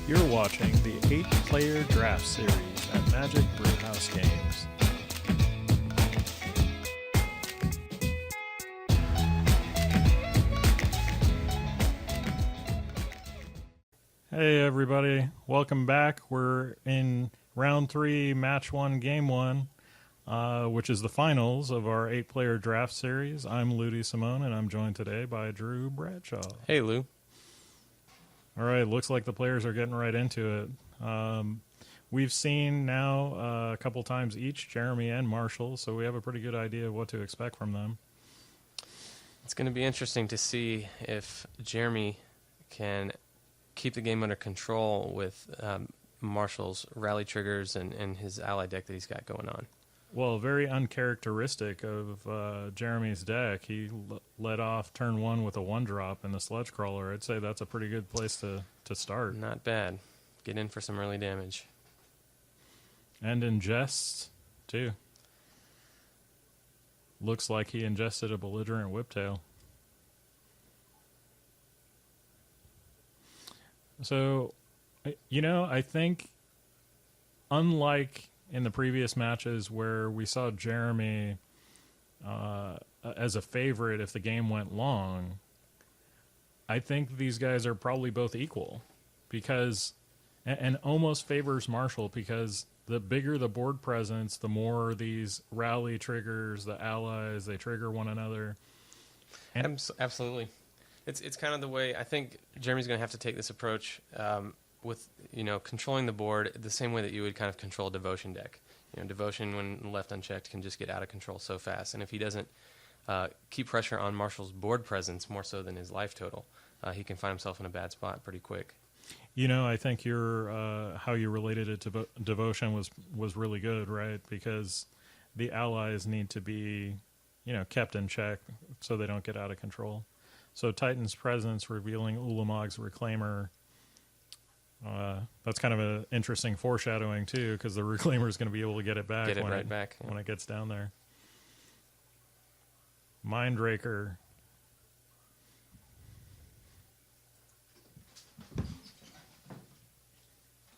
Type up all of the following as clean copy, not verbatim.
You're watching the 8-player draft series at Magic Brewhouse Games. Hey everybody, welcome back. We're in round 3, match 1, game 1, which is the finals of our 8-player draft series. I'm Ludi Simone, and I'm joined today by Drew Bradshaw. Hey, Lou. All right, looks like the players are getting right into it. We've seen now a couple times each, Jeremy and Marshall, so we have a pretty good idea of what to expect from them. It's going to be interesting to see if Jeremy can keep the game under control with Marshall's rally triggers and his ally deck that he's got going on. Well, very uncharacteristic of Jeremy's deck. He led off turn 1 with a 1-drop in the Sludge Crawler. I'd say that's a pretty good place to start. Not bad. Get in for some early damage. And ingests, too. Looks like he ingested a Belligerent Whiptail. So, I think unlike in the previous matches where we saw Jeremy as a favorite if the game went long, I think these guys are probably both equal because, and almost favors Marshall because the bigger the board presence, the more these rally triggers, the allies, they trigger one another. And absolutely. It's kind of the way I think Jeremy's going to have to take this approach with controlling the board the same way that you would kind of control a Devotion deck. Devotion when left unchecked can just get out of control so fast, and if he doesn't keep pressure on Marshall's board presence more so than his life total, he can find himself in a bad spot pretty quick. I think how you related it to Devotion was really good, right? Because the allies need to be, kept in check so they don't get out of control. So Titan's Presence revealing Ulamog's Reclaimer. That's kind of an interesting foreshadowing too, because the Reclaimer is going to be able to get it back when it gets down there. Mindraker.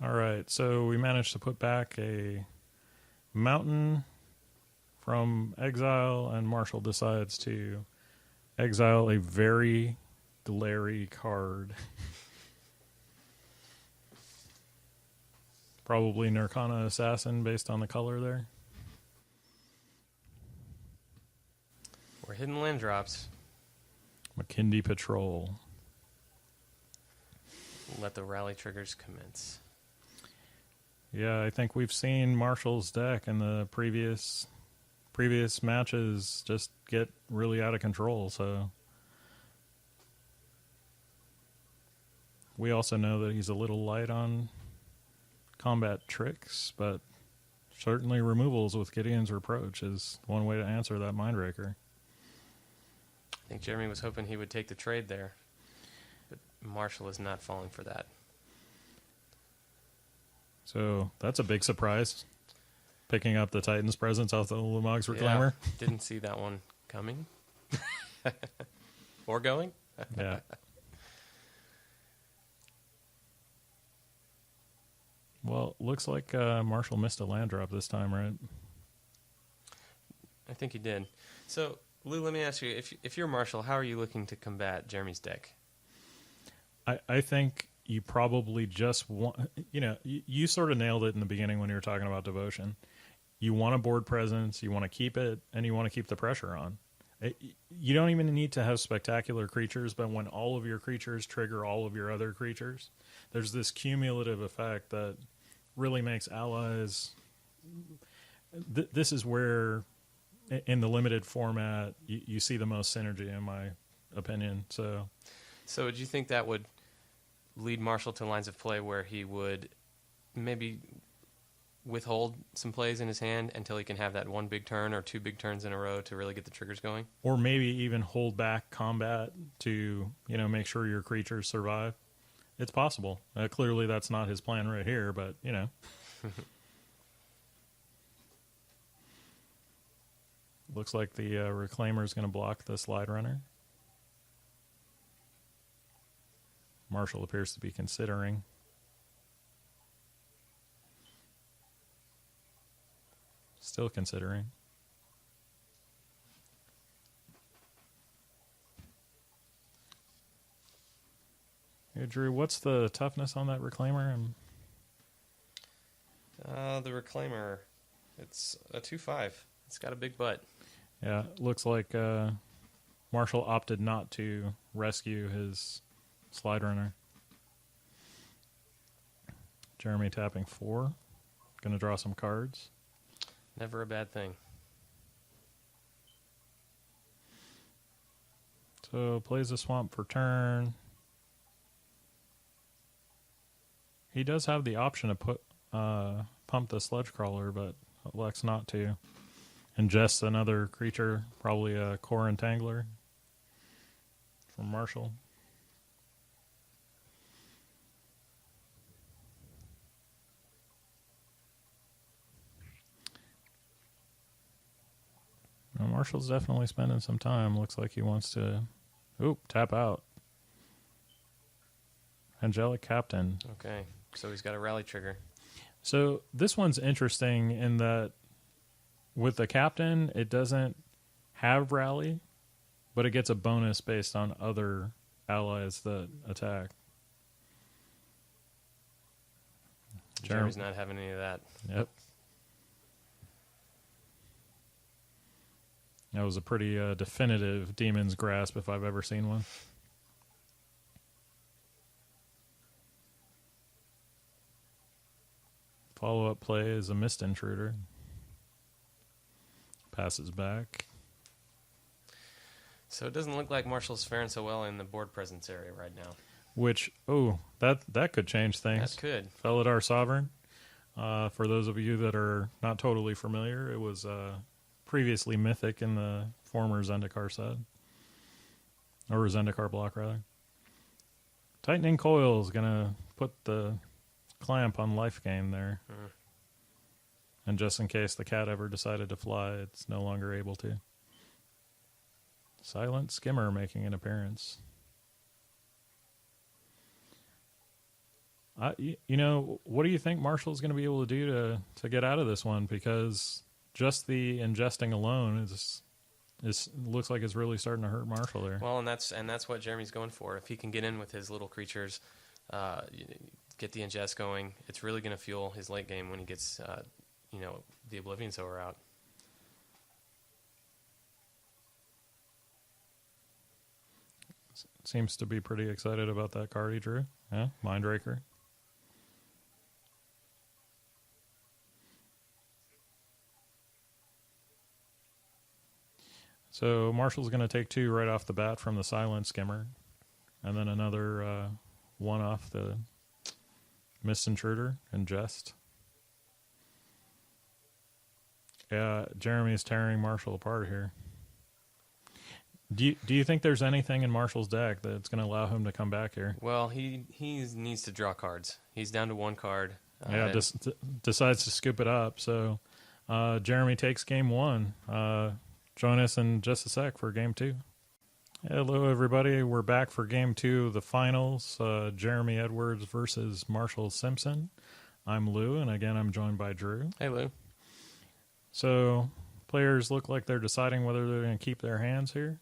All right, so we managed to put back a Mountain from exile, and Marshall decides to exile a very glary card. Probably Nirkana Assassin based on the color there. Or hidden land drops. McKindy Patrol. Let the rally triggers commence. Yeah, I think we've seen Marshall's deck in the previous matches just get really out of control, so we also know that he's a little light on combat tricks, but certainly removals with Gideon's Reproach is one way to answer that Mindraker. I think Jeremy was hoping he would take the trade there, but Marshall is not falling for that. So that's a big surprise, picking up the Titan's Presence off the Ulamog's Reclaimer. Yeah, didn't see that one coming. Or going. Yeah. Well, looks like Marshall missed a land drop this time, right? I think he did. So, Lou, let me ask you, if you're Marshall, how are you looking to combat Jeremy's deck? I think you probably just want, you sort of nailed it in the beginning when you were talking about Devotion. You want a board presence, you want to keep it, and you want to keep the pressure on. You don't even need to have spectacular creatures, but when all of your creatures trigger all of your other creatures, there's this cumulative effect that really makes allies. This is where, in the limited format, you see the most synergy, in my opinion. So do you think that would lead Marshall to lines of play where he would maybe withhold some plays in his hand until he can have that one big turn or two big turns in a row to really get the triggers going? Or maybe even hold back combat to, make sure your creatures survive. It's possible. Clearly that's not his plan right here, but, Looks like the Reclaimer is going to block the Slide Runner. Marshall appears to be considering. Still considering. Hey, Drew, what's the toughness on that Reclaimer? The Reclaimer, it's a 2/5. It's got a big butt. Yeah, looks like Marshall opted not to rescue his Slide Runner. Jeremy tapping 4. Going to draw some cards. Never a bad thing. So plays a Swamp for turn. He does have the option to pump the Sludge Crawler, but elects not to. Ingests another creature, probably a Core Entangler from Marshall. Well, Marshall's definitely spending some time. Looks like he wants to tap out. Angelic Captain. Okay, so he's got a rally trigger. So this one's interesting in that with the Captain, it doesn't have rally, but it gets a bonus based on other allies that attack. Jeremy's not having any of that. Yep. That was a pretty definitive Demon's Grasp if I've ever seen one. Follow-up play is a Mist Intruder. Passes back. So it doesn't look like Marshall's faring so well in the board presence area right now. Which, that could change things. That could. Felidar Sovereign. For those of you that are not totally familiar, it was previously mythic in the former Zendikar set. Or Zendikar block, rather. Tightening Coil is going to put the clamp on life gain there. And just in case the cat ever decided to fly, it's no longer able to. Silent Skimmer making an appearance. What do you think Marshall's going to be able to do to get out of this one? Because just the ingesting alone looks like it's really starting to hurt Marshall there. Well, and that's what Jeremy's going for. If he can get in with his little creatures, get the ingest going, it's really going to fuel his late game when he gets, the Oblivion Sower out. Seems to be pretty excited about that card he drew. Yeah, Mindraker. So Marshall's going to take 2 right off the bat from the Silent Skimmer. And then another 1 off the Mist Intruder, Ingest. Yeah, Jeremy's tearing Marshall apart here. Do you think there's anything in Marshall's deck that's going to allow him to come back here? Well, he needs to draw cards. He's down to 1 card. Decides to scoop it up. So Jeremy takes game 1. Join us in just a sec for game 2. Hello, everybody. We're back for game 2 of the finals. Jeremy Edwards versus Marshall Simpson. I'm Lou, and again, I'm joined by Drew. Hey, Lou. So players look like they're deciding whether they're going to keep their hands here.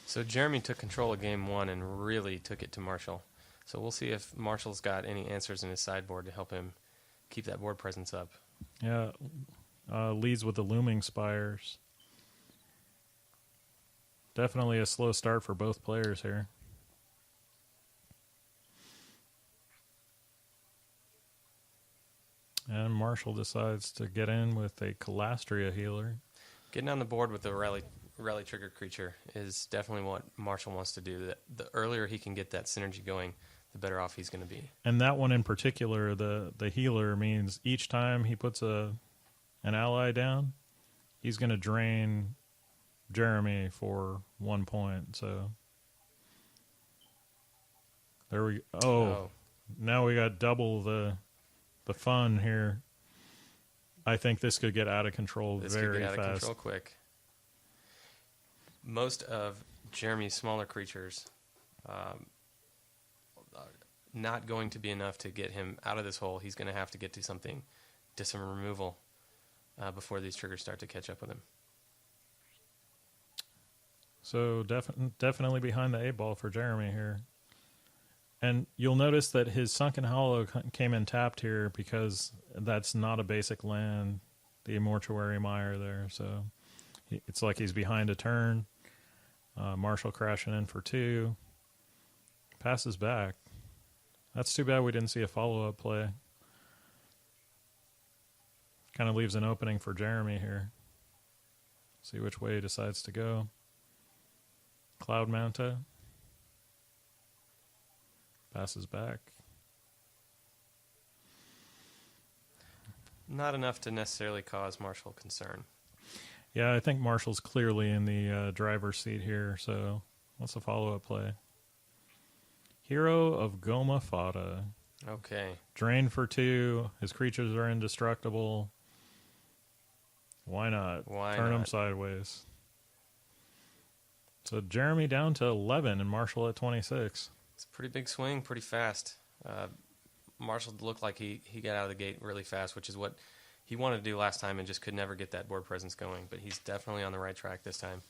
So Jeremy took control of game 1 and really took it to Marshall. So we'll see if Marshall's got any answers in his sideboard to help him keep that board presence up. Yeah, leads with the Looming Spires. Definitely a slow start for both players here. And Marshall decides to get in with a Calastria Healer. Getting on the board with the rally trigger creature is definitely what Marshall wants to do. The earlier he can get that synergy going, the better off he's going to be. And that one in particular, the healer, means each time he puts an ally down, he's going to drain Jeremy for 1 point. So there we go. Oh, now we got double the fun here. I think this could get out of control very fast. This could get out of control quick. Most of Jeremy's smaller creatures not going to be enough to get him out of this hole. He's going to have to get to some removal. before these triggers start to catch up with him. So definitely behind the 8 ball for Jeremy here. And you'll notice that his Sunken Hollow came in tapped here because that's not a basic land, the Mortuary Mire there. So it's like he's behind a turn. Marshall crashing in for 2. Passes back. That's too bad we didn't see a follow-up play. Kind of leaves an opening for Jeremy here. See which way he decides to go. Cloud Manta. Passes back. Not enough to necessarily cause Marshall concern. Yeah, I think Marshall's clearly in the driver's seat here, so what's the follow-up play? Hero of Goma Fata. Okay. Drain for 2. His creatures are indestructible. Why not? Turn them sideways. So Jeremy down to 11 and Marshall at 26. It's a pretty big swing, pretty fast. Marshall looked like he got out of the gate really fast, which is what he wanted to do last time and just could never get that board presence going. But he's definitely on the right track this time.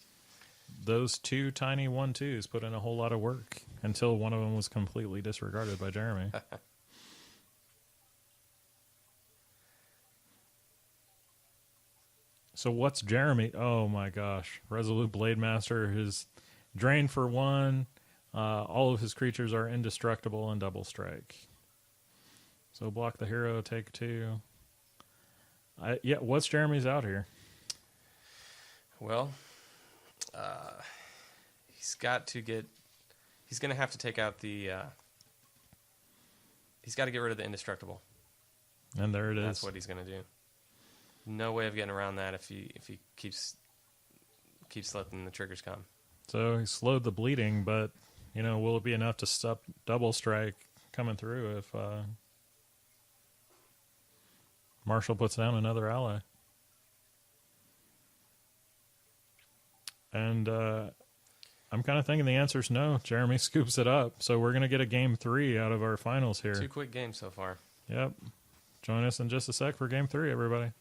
Those 2 tiny 1-2s put in a whole lot of work until one of them was completely disregarded by Jeremy. So what's Jeremy? Oh my gosh. Resolute Blade Master, his drain for 1. All of his creatures are indestructible and double strike. So block the hero, take 2. What's Jeremy's out here? Well, he's going to have to take out the, he's got to get rid of the indestructible. And there it is. That's what he's going to do. No way of getting around that if he keeps letting the triggers come. So he slowed the bleeding, but, will it be enough to stop double strike coming through if Marshall puts down another ally? And I'm kind of thinking the answer is no. Jeremy scoops it up. So we're going to get a game 3 out of our finals here. 2 quick games so far. Yep. Join us in just a sec for game 3, everybody.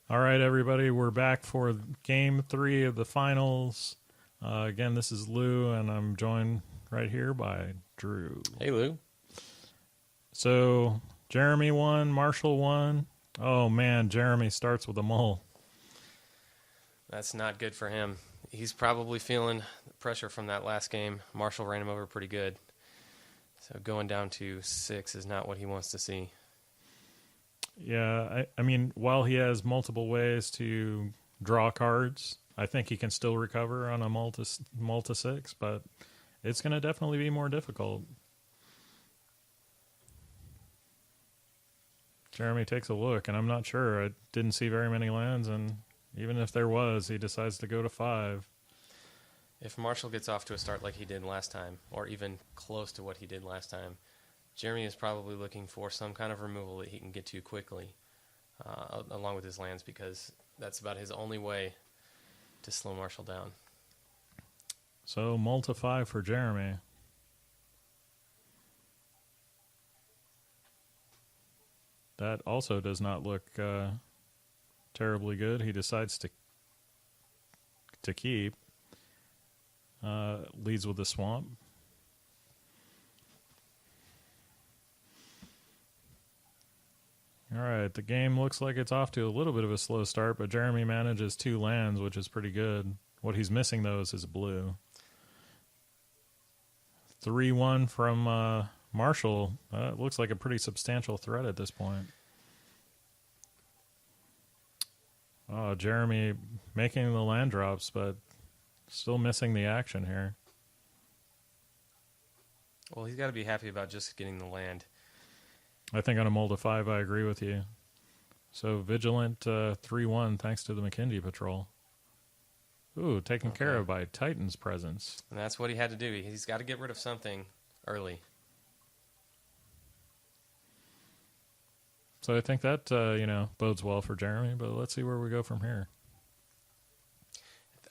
All right, everybody. We're back for game 3 of the finals. Again, this is Lou, and I'm joined right here by Drew. Hey, Lou. So Jeremy won. Marshall won. Oh, man. Jeremy starts with a mull. That's not good for him. He's probably feeling the pressure from that last game. Marshall ran him over pretty good. So going down to 6 is not what he wants to see. Yeah, I mean, while he has multiple ways to draw cards, I think he can still recover on a multi 6, but it's going to definitely be more difficult. Jeremy takes a look, and I'm not sure. I didn't see very many lands, and even if there was, he decides to go to 5. If Marshall gets off to a start like he did last time, or even close to what he did last time, Jeremy is probably looking for some kind of removal that he can get to quickly, along with his lands, because that's about his only way to slow Marshall down. So, multi 5 for Jeremy. That also does not look terribly good. He decides to keep. Leads with the swamp. All right, the game looks like it's off to a little bit of a slow start, but Jeremy manages 2 lands, which is pretty good. What he's missing, though, is his blue. 3-1 from Marshall. It looks like a pretty substantial threat at this point. Oh, Jeremy making the land drops, but still missing the action here. Well, he's got to be happy about just getting the land. I think on a multi 5, I agree with you. So Vigilant 3-1 thanks to the McKindy Patrol. Ooh, taken care of by Titan's Presence. And that's what he had to do. He's got to get rid of something early. So I think that, bodes well for Jeremy, but let's see where we go from here.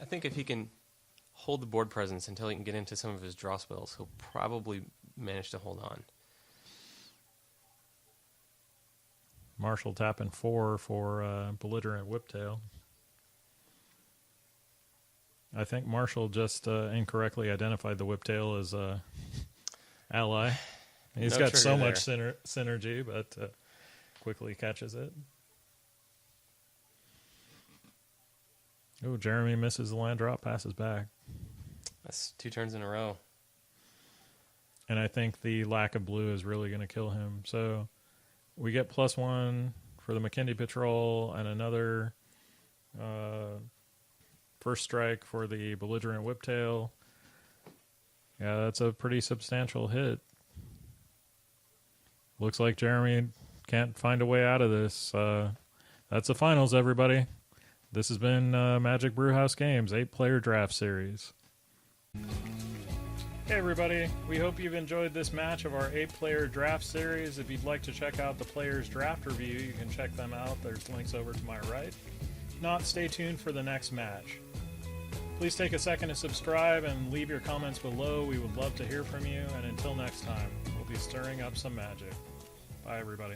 I think if he can hold the board presence until he can get into some of his draw spells, he'll probably manage to hold on. Marshall tapping 4 for Belligerent Whiptail. I think Marshall just incorrectly identified the Whiptail as ally. He's No got so trigger much synergy, but quickly catches it. Oh, Jeremy misses the land drop, passes back. That's 2 turns in a row. And I think the lack of blue is really going to kill him. So we get +1 for the McKinley Patrol and another first strike for the Belligerent Whiptail. Yeah, that's a pretty substantial hit. Looks like Jeremy can't find a way out of this. That's the finals, everybody. This has been Magic Brewhouse Games 8-player draft series. Hey everybody, we hope you've enjoyed this match of our 8-player draft series. If you'd like to check out the players' draft review, you can check them out. There's links over to my right. If not, stay tuned for the next match. Please take a second to subscribe and leave your comments below. We would love to hear from you. And until next time, we'll be stirring up some magic. Bye everybody.